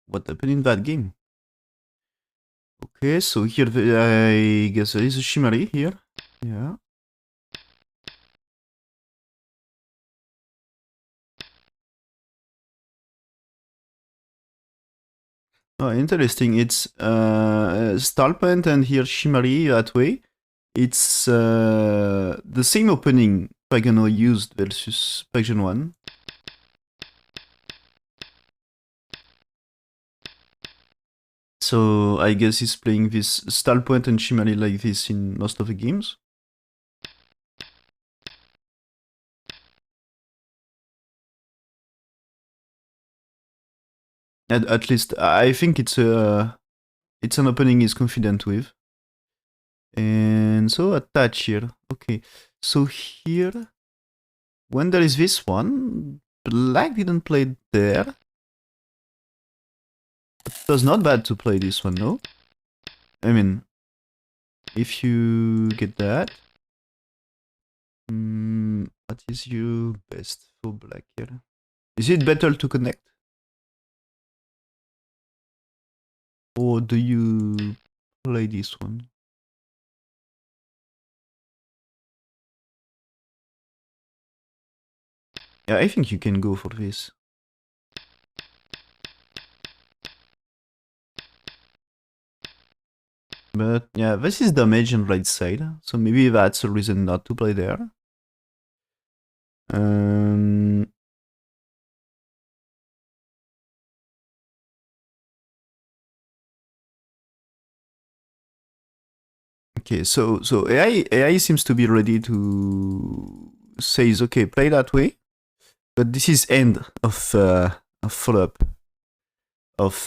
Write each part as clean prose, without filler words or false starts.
what happened in that game. Okay, so here I guess there is a Shimmery here. Yeah. Oh, interesting. It's Stalpent and here Shimmery that way. It's the same opening Pagano used versus Pagan 1. So I guess he's playing this Stalpent and Shimmery like this in most of the games. At least I think it's an opening he's confident with. And so attach here. Okay. So here, when there is this one, Black didn't play there. It was not bad to play this one, no? I mean, if you get that, what is your best for Black here? Is it better to connect? Or do you play this one? Yeah, I think you can go for this. But yeah, this is damage on right side, so maybe that's a reason not to play there. Okay, so AI seems to be ready to says okay, play that way, but this is end of follow-up of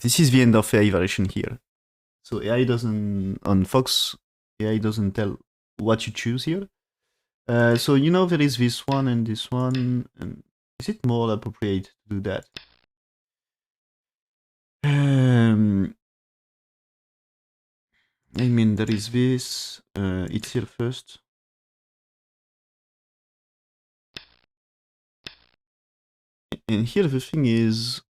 this is the end of AI variation here. So AI doesn't on Fox, AI doesn't tell what you choose here. So you know there is this one and this one, and is it more appropriate to do that? I mean there is this. It's here first. And here the thing is,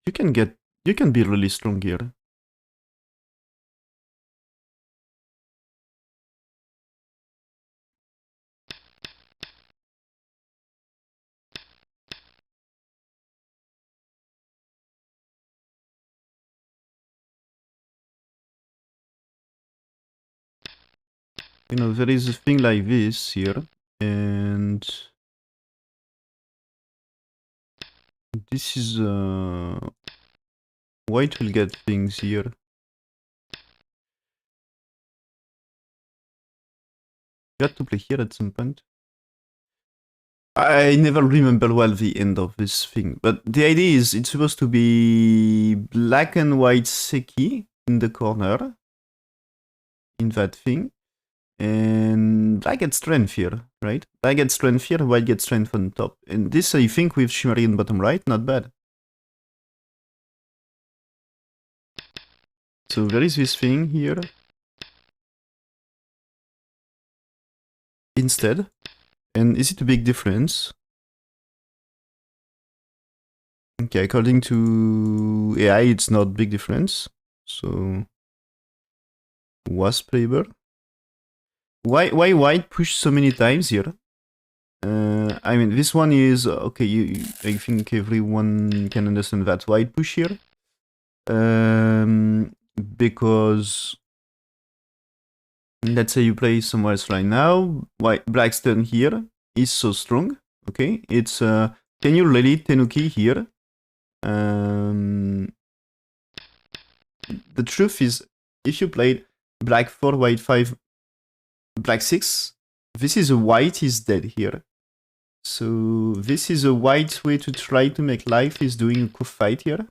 you can be really strong here. You know, there is a thing like this here, and this is white will get things here. You have to play here at some point. I never remember well the end of this thing, but the idea is it's supposed to be black and white Seki in the corner in that thing, and black gets strength here, right? Black gets strength here, white gets strength on top, and this I think with Shimmery in bottom right, not bad. So there is this thing here instead. And is it a big difference? Okay, according to AI, it's not big difference. So was playable. Why white push so many times here? I mean, this one is okay. I think everyone can understand that white push here, because let's say you play somewhere else right now. Black's turn here is so strong. Okay, it's can you really Tenuki here? The truth is, if you played black 4, white 5, black 6, this is a white is dead here. So this is a white way to try to make life is doing a coup fight here.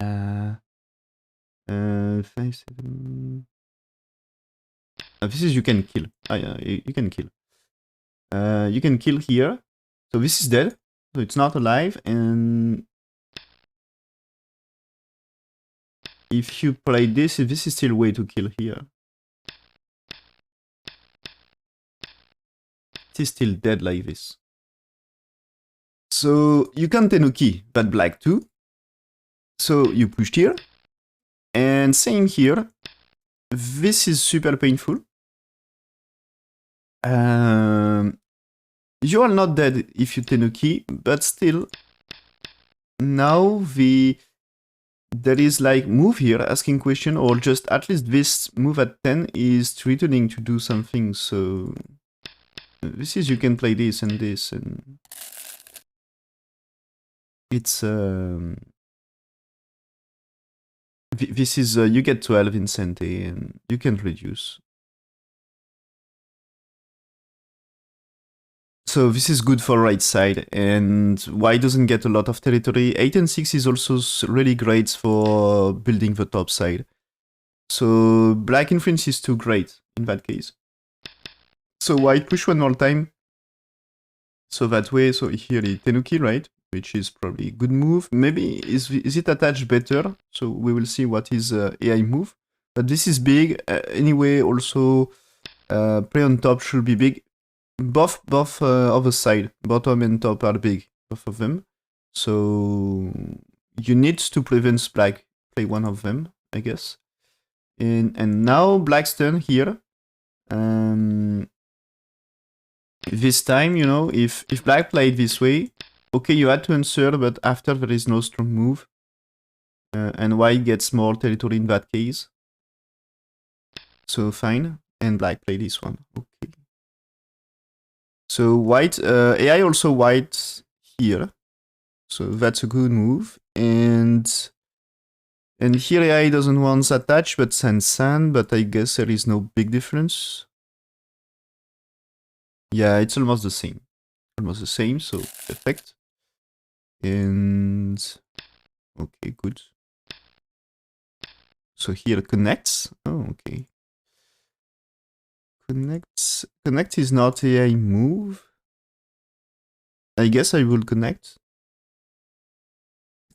5, 7... this is you can kill. Yeah, you can kill. You can kill here. So this is dead. So it's not alive. And if you play this is still way to kill here. It is still dead like this. So you can tenuki that black too. So you pushed here. And same here. This is super painful. You are not dead if you tenuki, but still, now there is like move here, asking question, or just at least this move at 10 is returning to do something. So this is, you can play this, and it's this is you get 12 in Sente, and you can reduce. So this is good for right side, and white doesn't get a lot of territory. 8 and 6 is also really great for building the top side. So black inference is too great in that case. So white push one more time. So that way, so here is tenuki, right? Which is probably a good move. Maybe is it attached better? So we will see what is AI move. But this is big. Anyway, also play on top should be big. Both other side, bottom and top are big, both of them. So you need to prevent black play one of them, I guess. And now black's turn here. This time, you know, if black played this way, okay, you had to answer, but after there is no strong move. And white gets more territory in that case. So fine. And black play this one. Okay. So white, AI also white here. So that's a good move. And here AI doesn't want attach, but send sand, but I guess there is no big difference. Yeah, it's almost the same. Almost the same, so perfect. And okay, good. So here connects. Oh, okay. Connect is not AI move. I guess I will connect.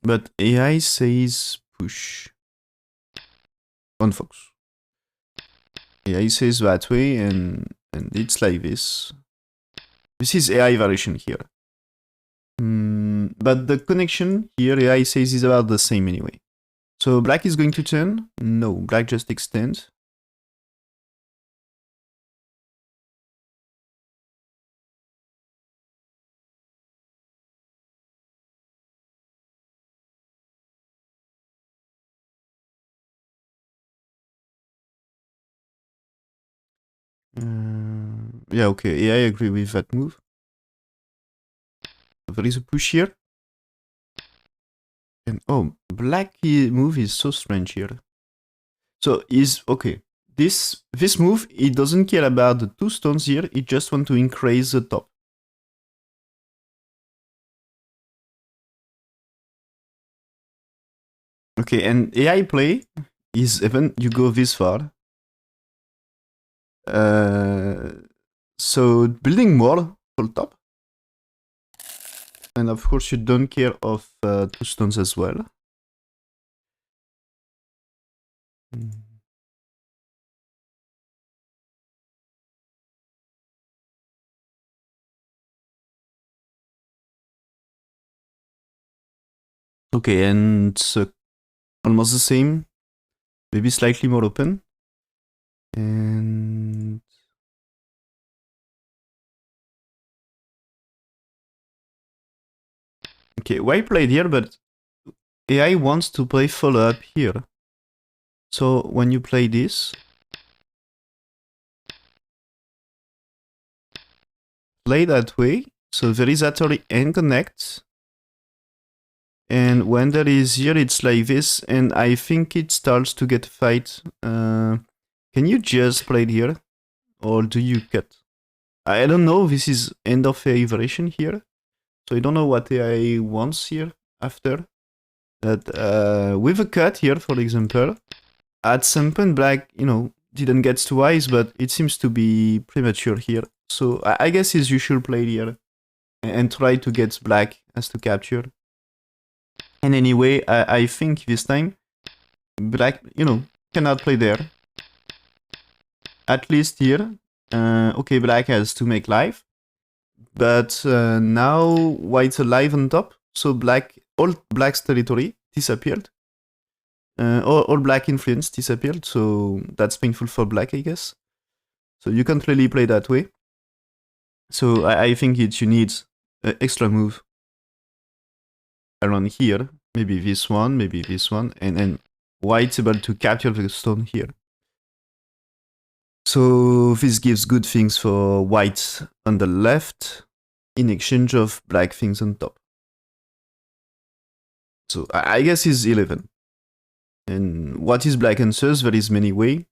But AI says push. On Fox. AI says that way, and it's like this. This is AI variation here. But the connection here, AI says, is about the same anyway. So black is going to turn? No, black just extends. Yeah, okay, I agree with that move. There is a push here. And oh, black move is so strange here. So okay. This move, it doesn't care about the two stones here, it just wants to increase the top. Okay, and AI play is even you go this far. So building more for top. And of course you don't care of two stones as well. Okay, and almost the same. Maybe slightly more open. And okay, white played here, but AI wants to play follow-up here. So when you play this, play that way. So there is actually and connect. And when there is here, it's like this. And I think it starts to get a fight. Can you just play it here? Or do you cut? I don't know. This is end of a variation here. So I don't know what AI wants here after. That with a cut here, for example, at some point black, you know, didn't get to wise, but it seems to be premature here. So I guess is you should play here and try to get black as to capture. And anyway, I think this time black, you know, cannot play there. At least here. Okay, black has to make life. but now white's alive on top, so all black's territory disappeared. All black influence disappeared, so that's painful for black, I guess. So you can't really play that way. So I think you need an extra move around here. Maybe this one, and white's able to capture the stone here. So this gives good things for white on the left in exchange of black things on top. So I guess it's 11. And what is black answers? There is many ways.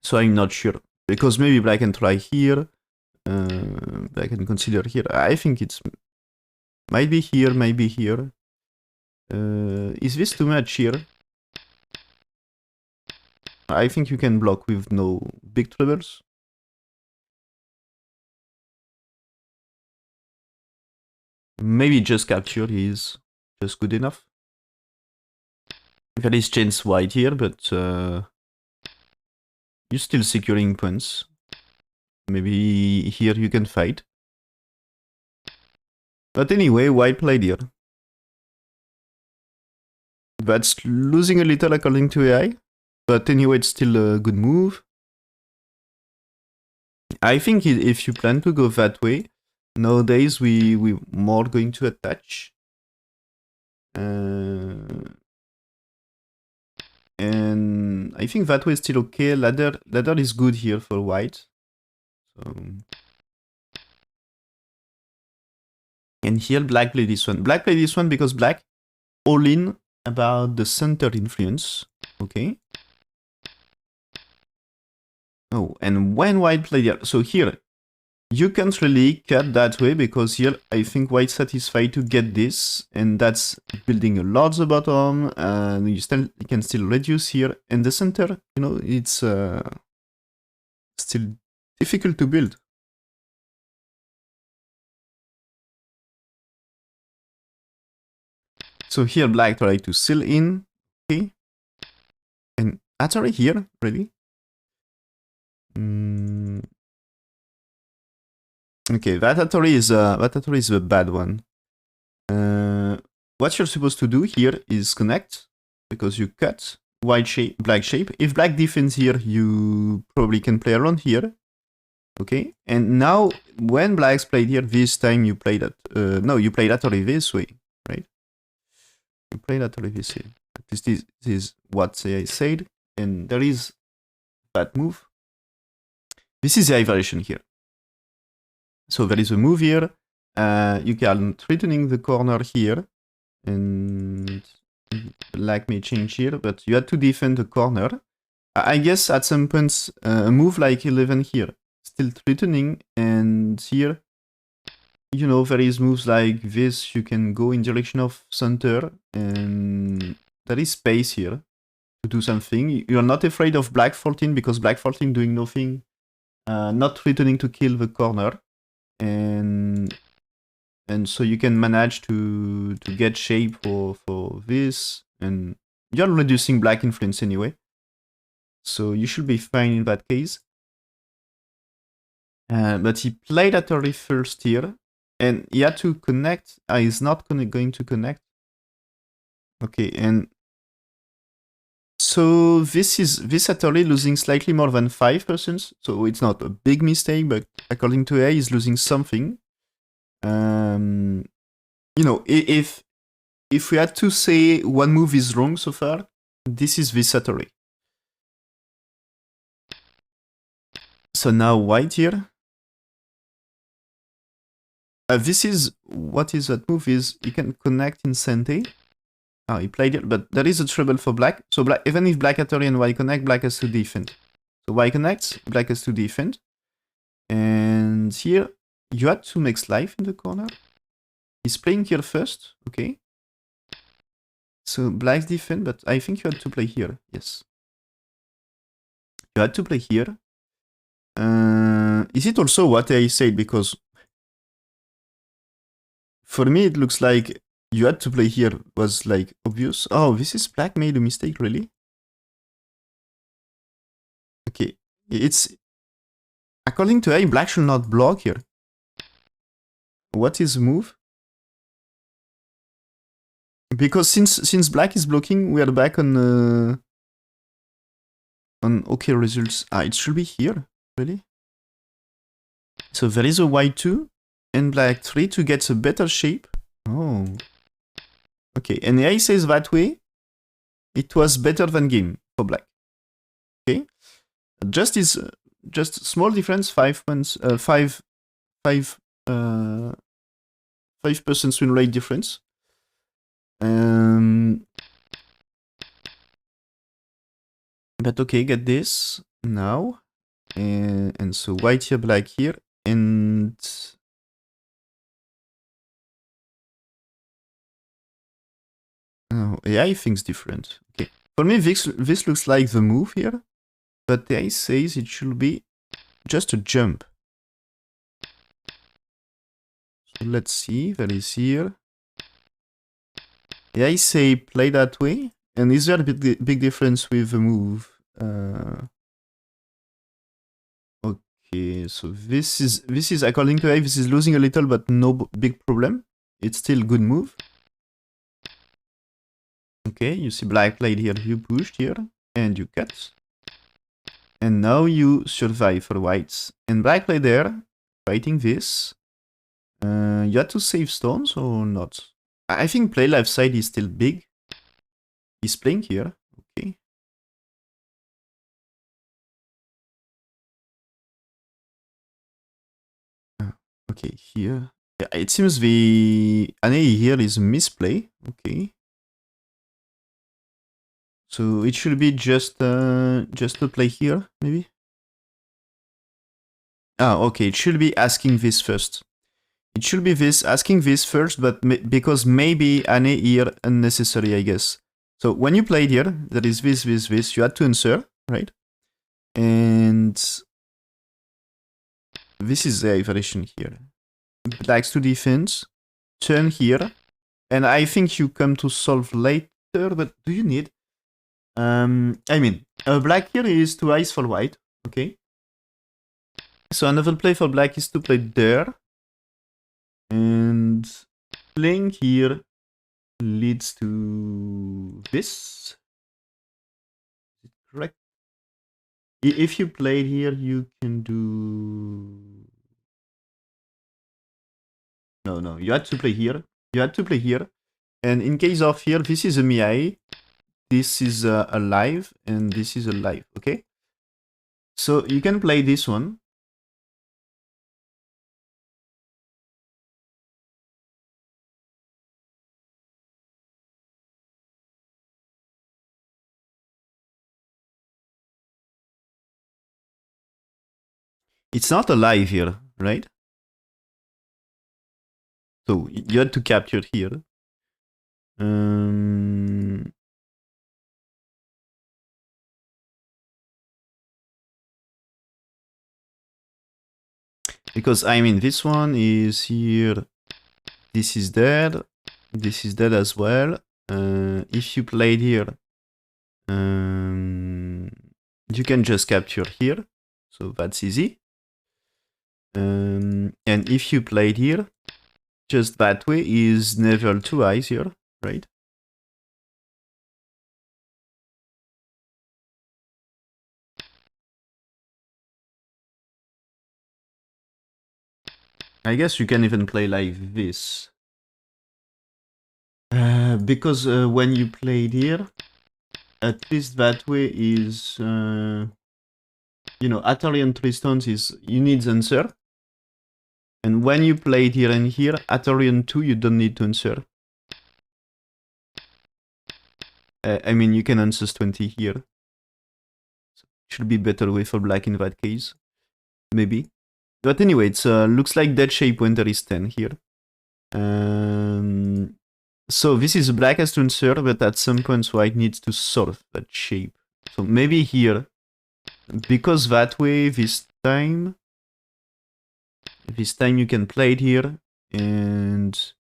So I'm not sure. Because maybe black can try here. Black can consider here. I think it's might be here, might be here. Is this too much here? I think you can block with no big troubles. Maybe just capture is just good enough. There is chance white here, but you're still securing points. Maybe here you can fight. But anyway, white played here. That's losing a little according to AI. But anyway, it's still a good move. I think if you plan to go that way, nowadays we're more going to attach. And I think that way is still okay. Ladder is good here for white. So. And here black play this one. Black play this one because black all in about the center influence. Okay. Oh, and when white played here, so here you can't really cut that way because here I think white satisfied to get this, and that's building a lot the bottom, and you can still reduce here, and the center, you know, it's still difficult to build. So here black tried to seal in, okay, and Atari here, really. Okay, that Atari is a bad one. What you're supposed to do here is connect, because you cut white shape, black shape. If black defends here, you probably can play around here. Okay, and now when blacks played here, this time you played that. No, you played Atari this way, right? You played Atari this way. This is what I said, and there is that move. This is the variation here. So there is a move here. You can threatening the corner here, and black may change here, but you had to defend the corner. I guess at some points a move like 11 here, still threatening, and here, you know, there is moves like this. You can go in direction of center, and there is space here to do something. You're not afraid of black 14 because black 14 doing nothing, not threatening to kill the corner. And so you can manage to get shape for this, and you're reducing black influence anyway, so you should be fine in that case. But he played Atari first here, and he had to connect. He's not going to connect. Okay, and so this Atari losing slightly more than 5%, so it's not a big mistake, but according to AI, he's losing something. You know, if we had to say one move is wrong so far, this is this Atari. So now white here. This is what is that move is you can connect in Sente. Oh, he played it, but there is a trouble for black. So black, even if black Atari and white connect, black has to defend. So white connects, black has to defend. And here, you had to make life in the corner. He's playing here first, okay. So black's defend, but I think you had to play here, yes. You had to play here. Is it also what I said? Because for me, it looks like you had to play here was like obvious. Oh, this is black made a mistake, really? Okay, it's according to A, black should not block here. What is the move? Because since black is blocking, we are back on okay results. Ah, it should be here, really. So there is a white 2 and black 3 to get a better shape. Oh. Okay, and AI says that way it was better than game for black. Okay. Just small difference, 5% win rate difference. But okay, get this now. And so white here, black here, and oh, AI thinks different. Okay, for me this looks like the move here, but AI says it should be just a jump. So let's see, that is here. AI say play that way, and is there a big difference with the move? Okay, so this is according to AI, this is losing a little, but no big problem. It's still good move. Okay, you see black played here, you pushed here, and you cut. And now you survive for whites. And black played there, fighting this. You had to save stones or not? I think play left side is still big. He's playing here, okay. Okay, here. Yeah, it seems the Ane here is a misplay, okay. So it should be just to play here, maybe? Ah, okay, it should be asking this first. It should be this, asking this first, but because maybe Ane here unnecessary, I guess. So when you played here, there is this, you had to answer, right? And this is the iteration here. Black's to defense, turn here, and I think you come to solve later, but do you need? I mean, black here is 2 eyes for white, okay? So another play for black is to play there. And playing here leads to this. Is it correct? If you played here, you can do... No, you had to play here. You had to play here. And in case of here, this is a Miai. This is a live, and this is a live, okay? So you can play this one. It's not alive here, right? So you had to capture here. Because I mean, this one is here. This is dead. This is dead as well. If you played here, you can just capture here. So that's easy. And if you played here, just that way is never 2 eyes here, right? I guess you can even play like this. Because when you played here, at least that way is, you know, Atarian 3 stones is, you need answer. And when you played here and here, Atarian 2, you don't need to answer. I mean, you can answer 20 here. So should be better way for black in that case. Maybe. But anyway, it looks like that shape when there is 10 here. So this is black has to answer, but at some point white needs to solve that shape. So maybe here, because that way this time you can play it here, and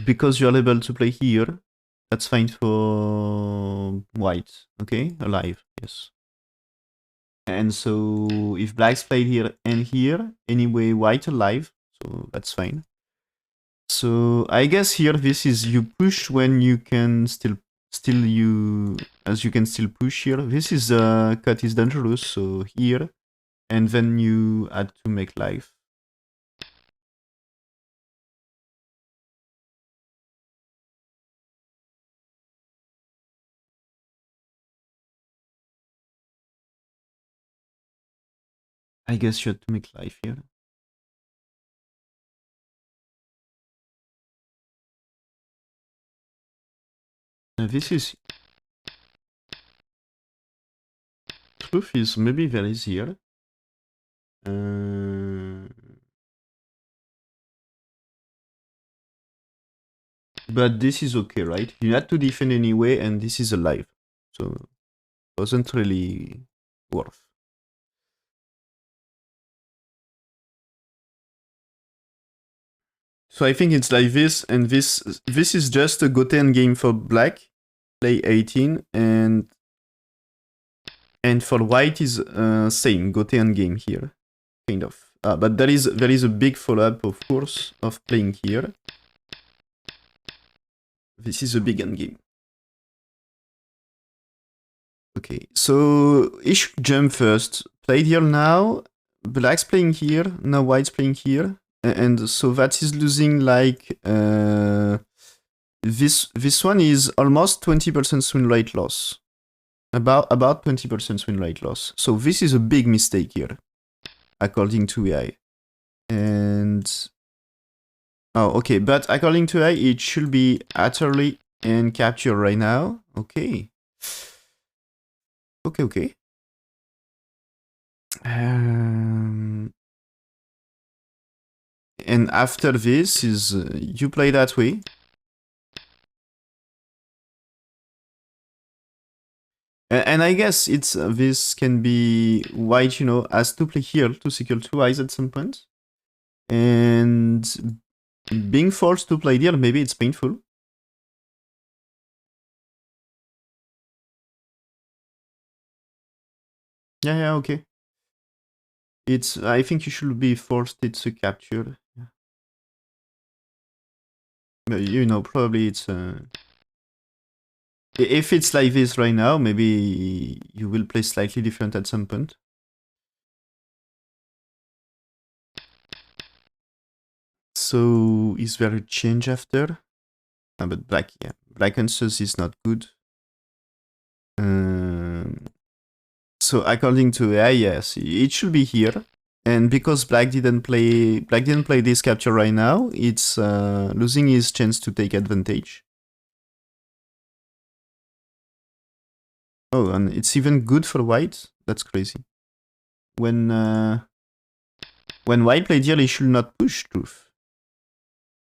because you're able to play here, that's fine for white, okay? Alive, yes. And so if black's played here and here, anyway, white alive, so that's fine. So I guess here this is you push when you can still you as you can still push here. This is cut is dangerous, so here, and then you add to make life. I guess you had to make life here. This is truth is maybe very easier. But this is okay, right? You had to defend anyway, and this is alive, so it wasn't really worth. So I think it's like this, and this is just a Goten game for black, play 18, and for white is same Goten game here, kind of. But there is a big follow-up, of course, of playing here. This is a big end game. Okay, so he should jump first. Played here now. Black's playing here. Now white's playing here. And so that is losing like this one is almost 20% win rate loss. About 20% win rate loss. So this is a big mistake here, according to AI. And oh, okay, but according to AI, it should be utterly and capture right now. Okay. Okay. And after this is you play that way. And I guess it's this can be white, you know, has to play here to secure 2 eyes at some point. And being forced to play there, maybe it's painful. Yeah, okay. It's I think you should be forced it's a capture. Yeah. You know, probably it's if it's like this right now, maybe you will play slightly different at some point. So is there a change after? But black, yeah. Black answers is not good. So according to AI, yes, it should be here. And because black didn't play this capture right now, it's losing his chance to take advantage. Oh, and it's even good for white. That's crazy. When white played here, he should not push truth.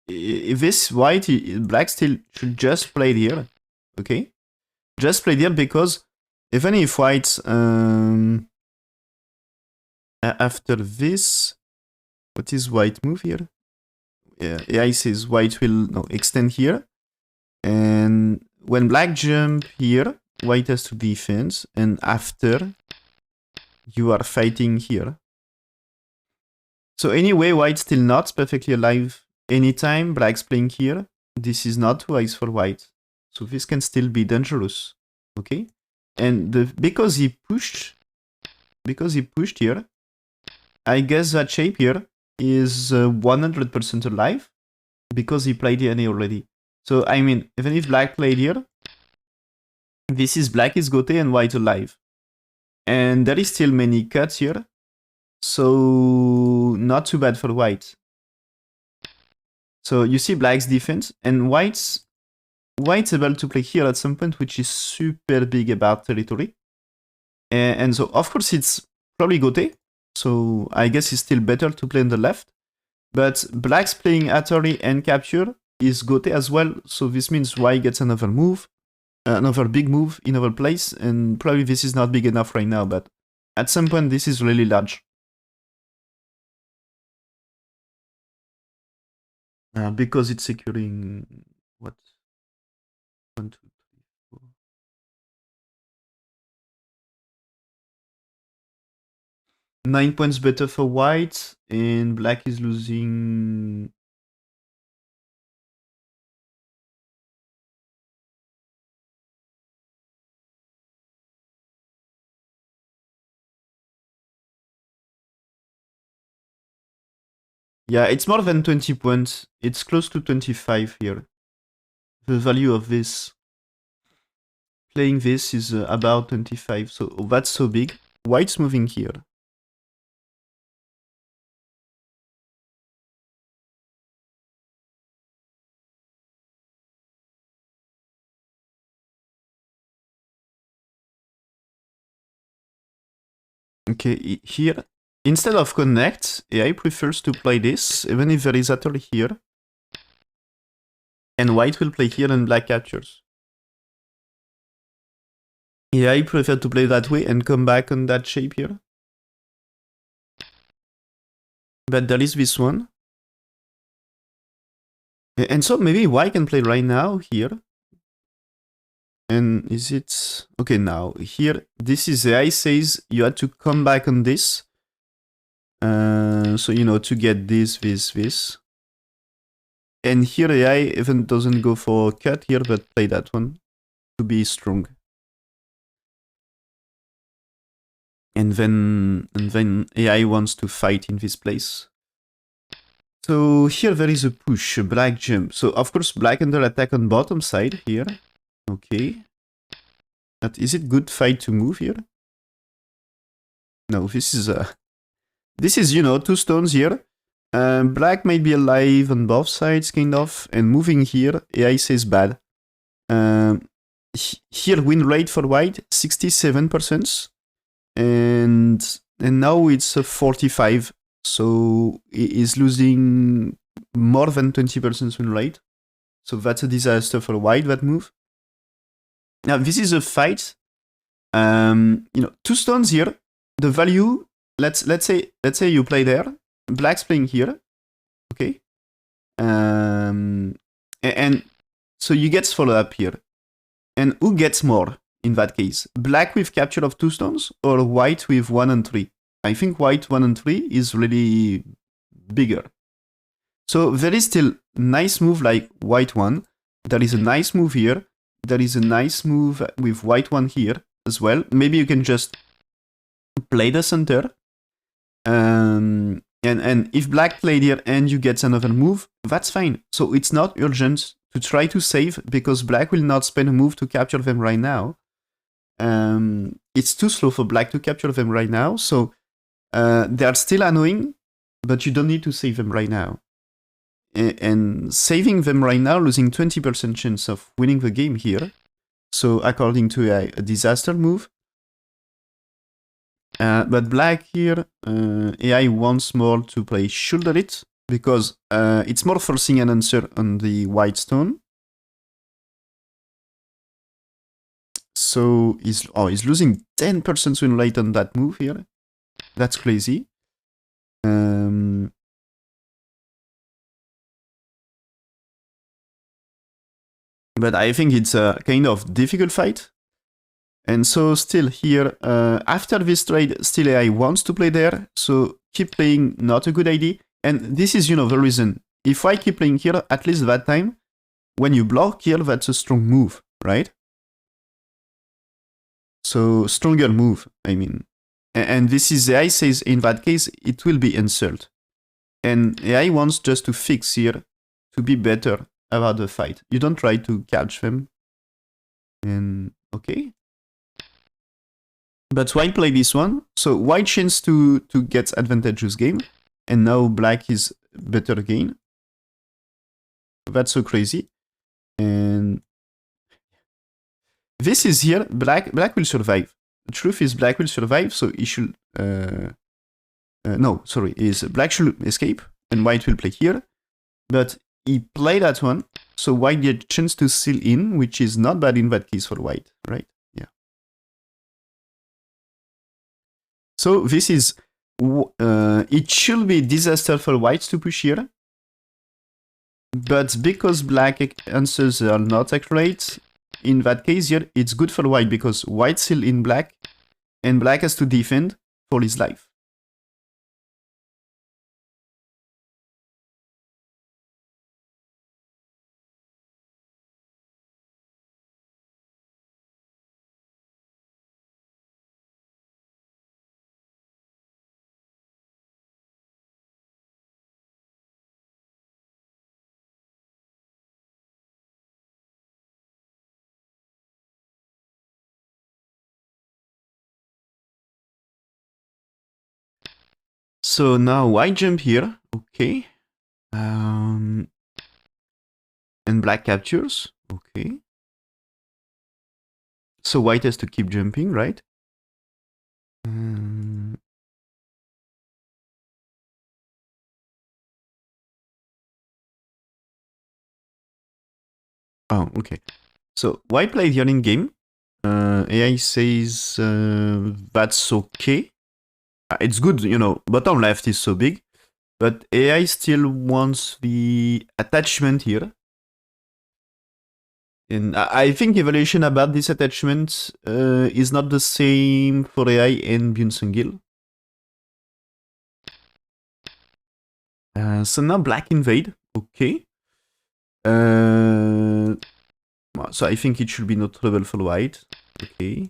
If this white, black still should just play here. Okay, just play here because even if white after this, what is white move here? Yeah, AI says white will extend here, and when black jump here, white has to defend, and after you are fighting here. So anyway, white's still not perfectly alive. Anytime black's playing here, this is not wise for white. So this can still be dangerous. Okay? And because he pushed here, I guess that shape here is 100% alive because he played DNA already. So I mean, even if black played here, this is black is Gote and white alive. And there is still many cuts here. So not too bad for white. So you see black's defense and white's able to play here at some point, which is super big about territory. And so of course it's probably Gote. So I guess it's still better to play on the left. But black's playing Atari and capture is Gote as well. So this means white gets another move, another big move in our place. And probably this is not big enough right now, but at some point this is really large. Because it's securing what? 1, 2, 3, 4. 9 points better for white, and black is losing. Yeah, it's more than 20 points. It's close to 25 here. The value of this. Playing this is about 25, so that's so big. White's moving here. Okay, here, instead of connect, AI prefers to play this, even if there is a turtle here. And white will play here and black captures. AI prefer to play that way and come back on that shape here. But there is this one. And so maybe white can play right now here. And is it... Okay, now, here, this is AI says you had to come back on this. So, you know, to get this. And here AI even doesn't go for cut here, but play that one to be strong. And then AI wants to fight in this place. So here there is a push, a black jump. So of course black under attack on bottom side here. Okay. But is it good fight to move here? No, this is, you know, 2 stones here. Black might be alive on both sides, kind of, and moving here, AI says bad. Here win rate for white, 67%. And now it's 45, so it is losing more than 20% win rate. So that's a disaster for white, that move. Now this is a fight. You know, 2 stones here. The value, let's say you play there. Black's playing here. Okay. And so you get follow up here. And who gets more in that case? Black with capture of 2 stones or white with 1 and 3? I think white 1 and 3 is really bigger. So there is still nice move like white 1. There is a nice move here. There is a nice move with white 1 here as well. Maybe you can just play the center. And if black played here and you get another move, that's fine. So it's not urgent to try to save because black will not spend a move to capture them right now. It's too slow for black to capture them right now. So they are still annoying, but you don't need to save them right now. And saving them right now, losing 20% chance of winning the game here. So according to a disaster move. But black here, AI wants more to play shoulder it, because it's more forcing an answer on the white stone. So he's losing 10% win rate on that move here. That's crazy. But I think it's a kind of difficult fight. And so still here, after this trade, still AI wants to play there. So keep playing, not a good idea. And this is, you know, the reason. If I keep playing here, at least that time, when you block here, that's a strong move, right? So stronger move, I mean. And this is AI says, in that case, it will be insult. And AI wants just to fix here, to be better about the fight. You don't try to catch them. And okay. But white play this one. So white chance to get advantageous game. And now black is better again. That's so crazy. And this is here. Black will survive. The truth is black will survive. So he should... no, sorry. Is black should escape. And white will play here. But he played that one. So white get chance to seal in. Which is not bad in that case for white. Right? So this is, it should be disaster for whites to push here. But because black answers are not accurate, in that case here, it's good for white because white still in black and black has to defend for his life. So now white jump here, okay. And black captures, okay. So white has to keep jumping, right? Oh, okay. So white played here in game. AI says that's okay. It's good, you know, bottom left is so big. But AI still wants the attachment here. And I think evaluation about this attachment is not the same for AI and Byun Sangil. So now black invade, okay. So I think it should be not trouble for white, okay.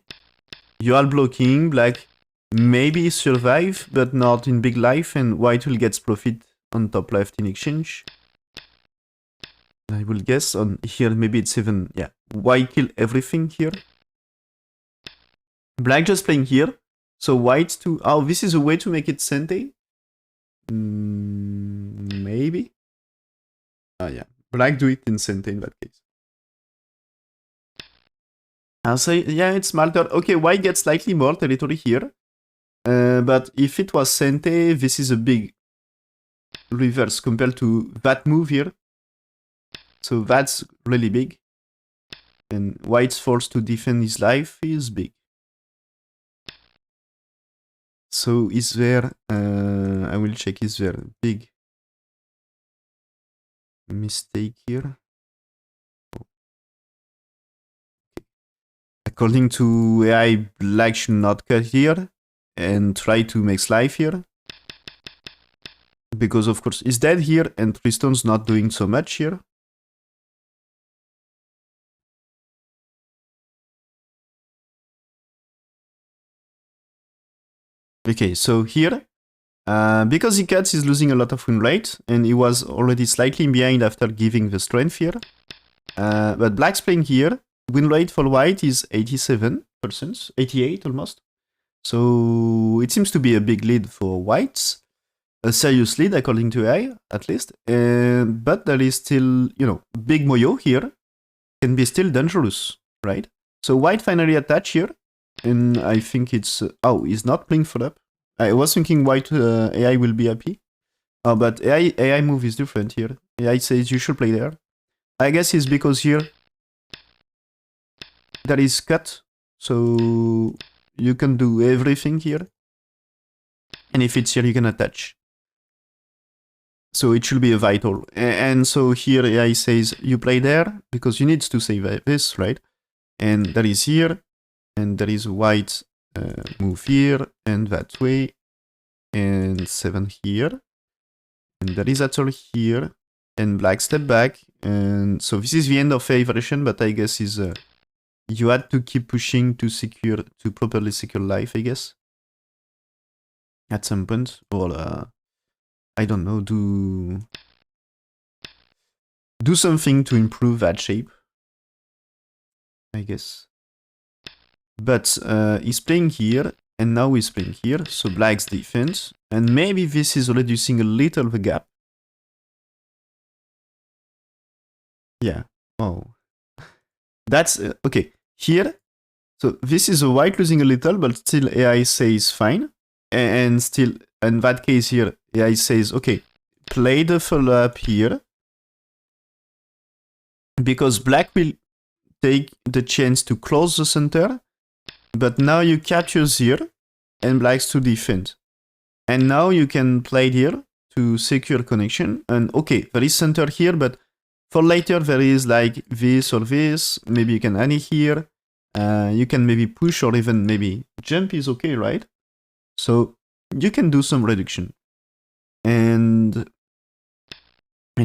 You are blocking, black maybe survive, but not in big life, and white will get profit on top left in exchange. I will guess on here, maybe it's even, yeah, white kill everything here. Black just playing here, so white to, oh, this is a way to make it Sente? Maybe? Oh yeah, black do it in Sente in that case. I'll say, yeah, it's smarter. Okay, white gets slightly more territory here. But if it was Sente, this is a big reverse compared to that move here. So that's really big. And white's forced to defend his life is big. So is there, I will check, is there a big mistake here? According to AI, black should not cut here and try to make life here. Because of course he's dead here and Tristan's not doing so much here. Okay, so here, because he cuts, he's losing a lot of win rate, and he was already slightly behind after giving the strength here. But black's playing here. Win rate for white is 87%, 88 almost. So it seems to be a big lead for whites. A serious lead according to AI, at least. But there is still, you know, big Moyo here can be still dangerous, right? So white finally attach here. And I think it's... oh, he's not playing full up. I was thinking white AI will be happy. Oh, but AI move is different here. AI says you should play there. I guess it's because here that is cut. So you can do everything here. And if it's here, you can attach. So it should be a vital. And so here AI says you play there because you need to save this, right? And that is here. And there is white move here and that way. And 7 here. And there is at all here. And black step back. And so this is the end of a version, but I guess is you had to keep pushing to secure, to properly secure life, I guess. At some point. Or I don't know, do something to improve that shape, I guess. But he's playing here, and now he's playing here, so black's defense, and maybe this is reducing a little the gap. Yeah, oh. That's, okay, here, so this is a white losing a little, but still AI says fine, and still, in that case here, AI says, okay, play the follow-up here, because black will take the chance to close the center, but now you capture here, and black's to defend. And now you can play here to secure connection, and okay, there is center here, but for later there is like this or this, maybe you can any here, you can maybe push or even maybe jump is okay, right? So you can do some reduction. And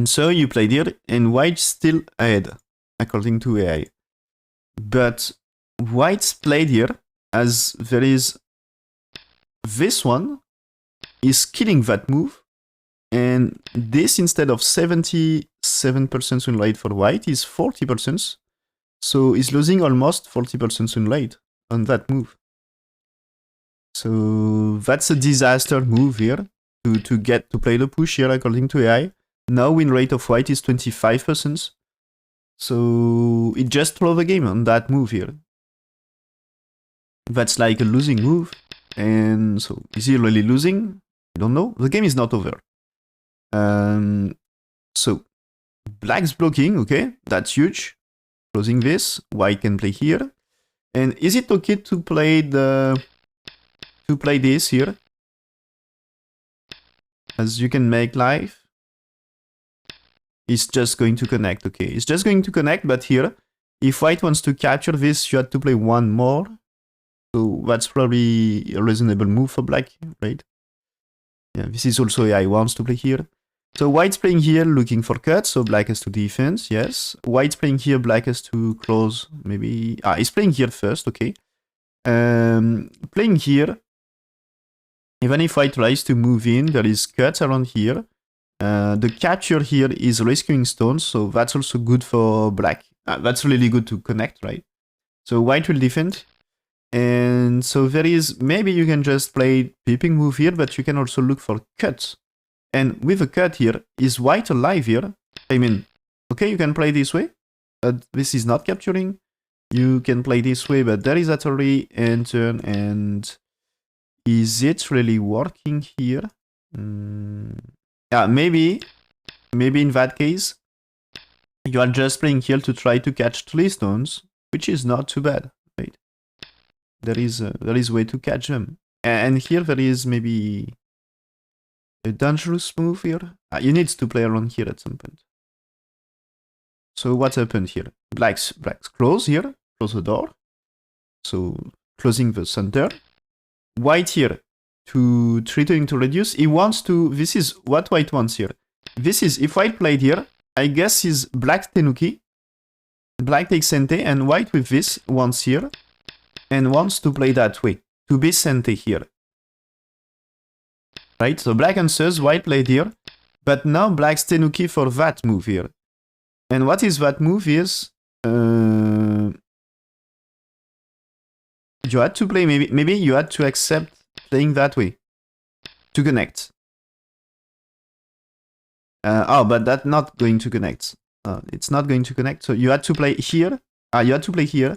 so you played here, and white's still ahead, according to AI. But white's played here as there is this one is killing that move, and this instead of 77% win rate for white is 40%. So he's losing almost 40% win rate on that move. So that's a disaster move here. to get to play the push here according to AI. Now win rate of white is 25%. So it just throw the game on that move here. That's like a losing move. And so is he really losing? I don't know. The game is not over. So black's blocking, okay, that's huge. Closing this, white can play here. And is it okay to play this here? As you can make life. It's just going to connect, okay. It's just going to connect, but here, if white wants to capture this, you have to play one more. So that's probably a reasonable move for black, right? Yeah, this is also AI wants to play here. So white's playing here, looking for cuts, so black has to defense, yes. White's playing here, black has to close, maybe... he's playing here first, okay. Playing here, even if white tries to move in, there is cuts around here. The capture here is rescuing stones, so that's also good for black. That's really good to connect, right? So white will defend. And so there is, maybe you can just play peeping move here, but you can also look for cuts. And with a cut here, is white alive here? I mean, okay, you can play this way, but this is not capturing. You can play this way, but there is actually and turn, and is it really working here? Yeah, maybe in that case, you are just playing here to try to catch 3 stones, which is not too bad, right? There is way to catch them. And here there is maybe a dangerous move here. You need to play around here at some point. So what happened here? Black's close here, close the door. So closing the center. White here to threatening to reduce. He wants to, this is what white wants here. This is, if white played here, I guess is black tenuki. Black takes sente, and white with this wants here. And wants to play that way. To be sente here. Right, so black answers, white played here. But now black's tenuki for that move here. And what is that move is... you had to play, maybe you had to accept playing that way. To connect. But that's not going to connect. It's not going to connect, so you had to play here. You had to play here.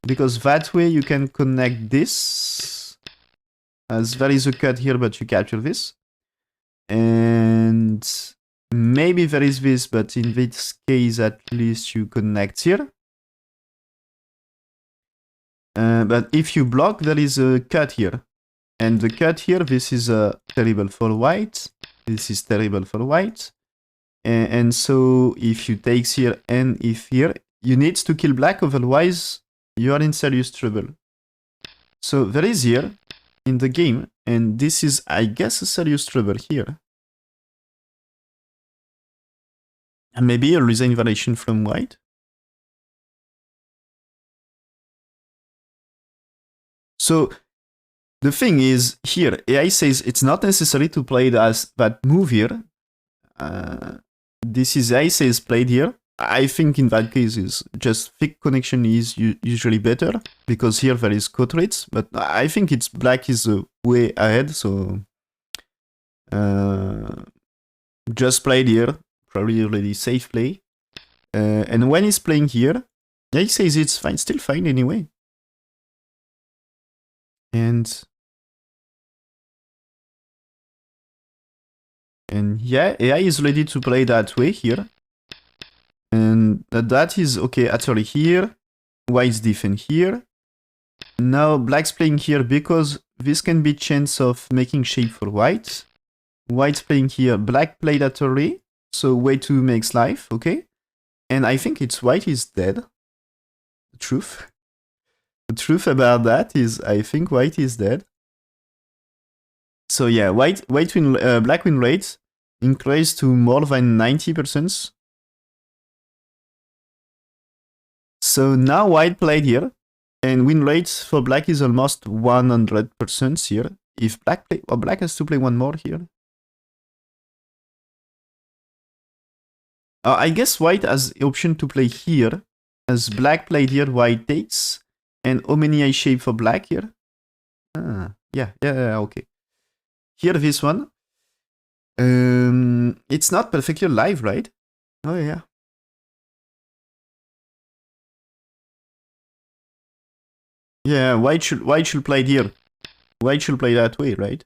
Because that way you can connect this. As there is a cut here, but you capture this. And maybe there is this, but in this case at least you connect here. But if you block, there is a cut here. And the cut here, this is terrible for white. This is terrible for white. And so if you take here and if here, you need to kill black, otherwise you are in serious trouble. So there is here in the game, and this is, I guess, a serious trouble here. And maybe a resign variation from white. So the thing is, here, AI says it's not necessary to play that move here. This is AI says played here. I think in that case is just thick connection is usually better, because here there is cut rates, but I think it's black is way ahead, so just played here, probably already safe play. And when he's playing here, he says it's fine, still fine anyway. And yeah, AI is ready to play that way here. And that is okay, actually here. White's defend here. Now black's playing here because this can be chance of making shape for white. White's playing here. Black played actually, so way to makes life, okay. And I think it's white is dead. The truth. The truth about that is I think white is dead. So yeah, black win rate increased to more than 90%. So now white played here, and win rate for black is almost 100% here. If black play, well, black has to play one more here. I guess white has the option to play here, as black played here, white takes, and how many I shape for black here? Yeah, okay. Here this one. It's not perfectly alive, right? Oh yeah. Yeah, white should play here. White should play that way, right?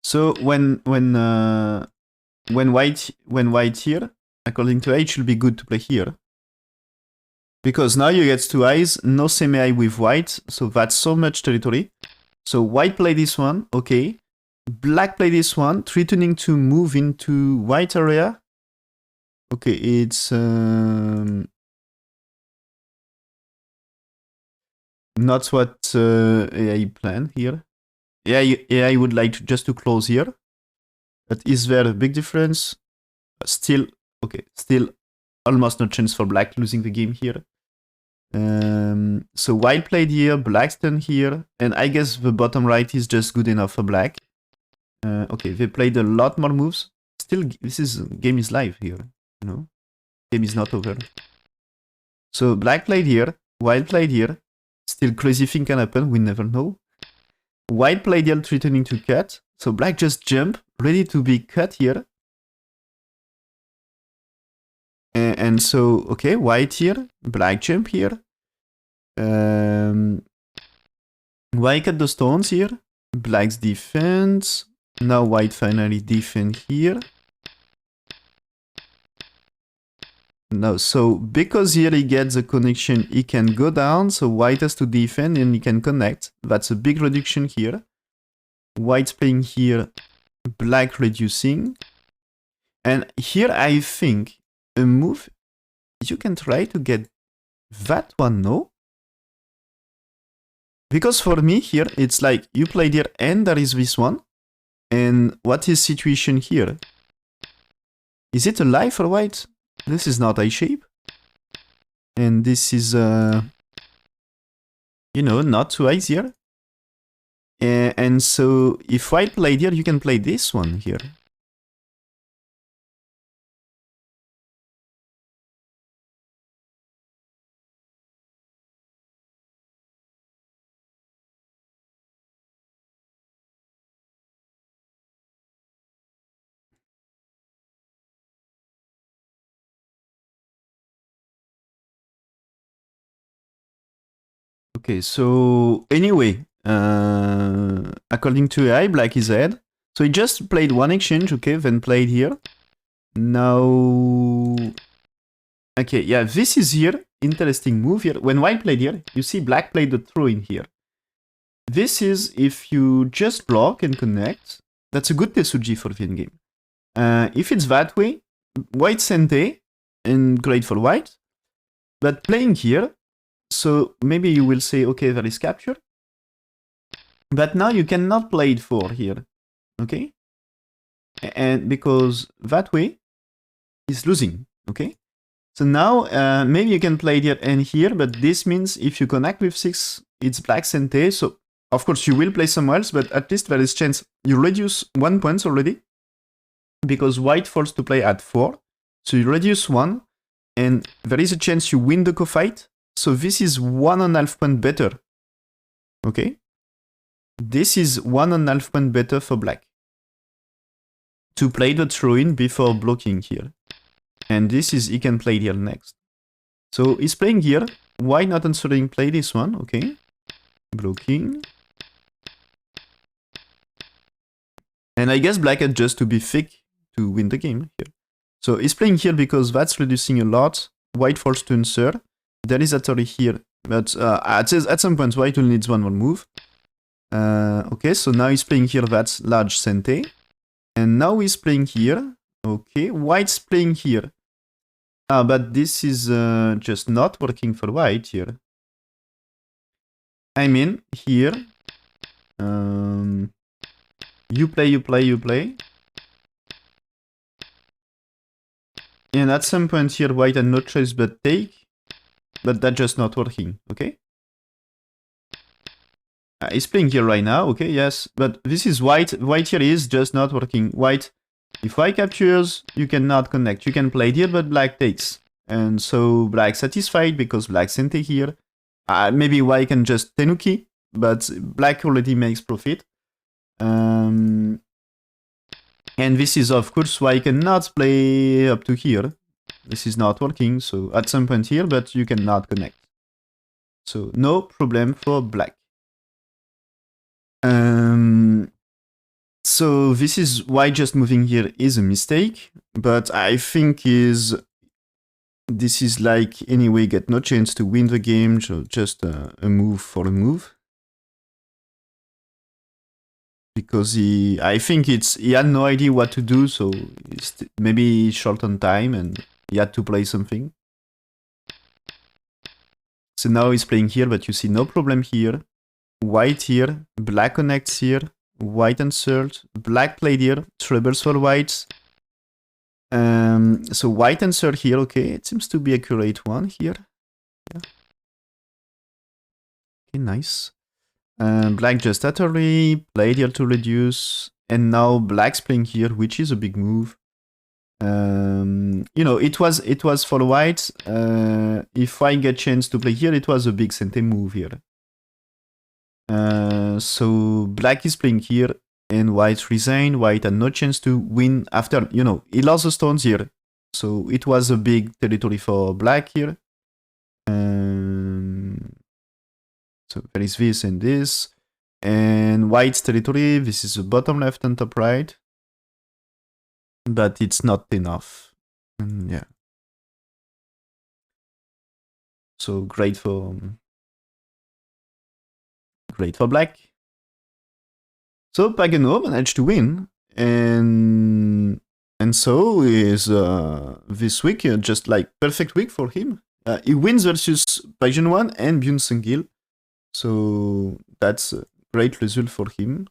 So when white here, according to A, it should be good to play here. Because now you get two eyes, no semi-eye with white, so that's so much territory. So white play this one, okay. Black play this one, threatening to move into white area. Okay, it's not what AI planned here. AI would like just to close here. But is there a big difference? Still, okay, still almost no chance for black losing the game here. So white played here, black's done here, and I guess the bottom right is just good enough for black. Okay, they played a lot more moves. Still, game is live here, you know? Game is not over. So black played here, white played here. Still crazy thing can happen, we never know. White played here, threatening to cut. So black just jump, ready to be cut here. And so, okay, white here, black jump here. White cut the stones here. Black's defense. Now white finally defend here. No, so because here he gets the connection, he can go down. So white has to defend and he can connect. That's a big reduction here. White's playing here, black reducing. And here I think a move, you can try to get that one, no? Because for me here, it's like you played here and there is this one. And what is situation here? Is it alive for white? This is not a shape. And this is, you know, not two eyes here. And so if white played here, you can play this one here. Okay, so anyway, according to AI, black is ahead. So he just played one exchange, okay, then played here. Now, okay, yeah, this is here. Interesting move here. When white played here, you see black played the throw in here. This is if you just block and connect. That's a good Tesuji for the endgame. If it's that way, white sente and great for white. But playing here, so maybe you will say, okay, there is capture. But now you cannot play it 4 here, okay? And because that way is losing, okay? So now maybe you can play it here and here, but this means if you connect with 6, it's black sente. So of course you will play somewhere else, but at least there is chance you reduce 1 point already. Because white falls to play at 4. So you reduce 1, and there is a chance you win the co-fight. So this is 1.5 point better. Okay? This is 1.5 point better for black. To play the throw-in before blocking here. And this is, he can play here next. So he's playing here. Why not answering play this one? Okay. Blocking. And I guess black had just to be thick to win the game here. So he's playing here because that's reducing a lot. White falls to answer. There is a Tori here, but at some point white only needs one more move. Okay, so now he's playing here, that's large sente. And now he's playing here. Okay, white's playing here. But this is just not working for white here. I mean, here. You play. And at some point here, white had no choice but take. But that's just not working, okay? He's playing here right now, okay, yes. But this is white. White here is just not working. White If white captures, you cannot connect. You can play here, but black takes. And so black satisfied because black sent here. Maybe white can just tenuki, but black already makes profit. And this is, of course, why I cannot play up to here. This is not working, so at some point here, but you cannot connect. So no problem for black. So this is why just moving here is a mistake, but I think this is like anyway get no chance to win the game, so just a move for a move. Because I think he had no idea what to do, so maybe short on time and he had to play something. So now he's playing here, but you see no problem here. White here, black connects here, white answered, black played here, troubles for whites. So white answered here, okay, it seems to be a accurate one here. Yeah. Okay, nice. Black just utterly played here to reduce, and now black's playing here, which is a big move. You know, it was for white. If I get chance to play here, it was a big cente move here. So black is playing here, and white resigned. White had no chance to win after, you know, he lost the stones here. So it was a big territory for black here. So there is this and this. And white's territory, this is the bottom left and top right. But it's not enough. Yeah. So great for black. So Pagano managed to win, and so is this week just like perfect week for him. He wins versus Byun 1 and Byun Sangil, so that's a great result for him.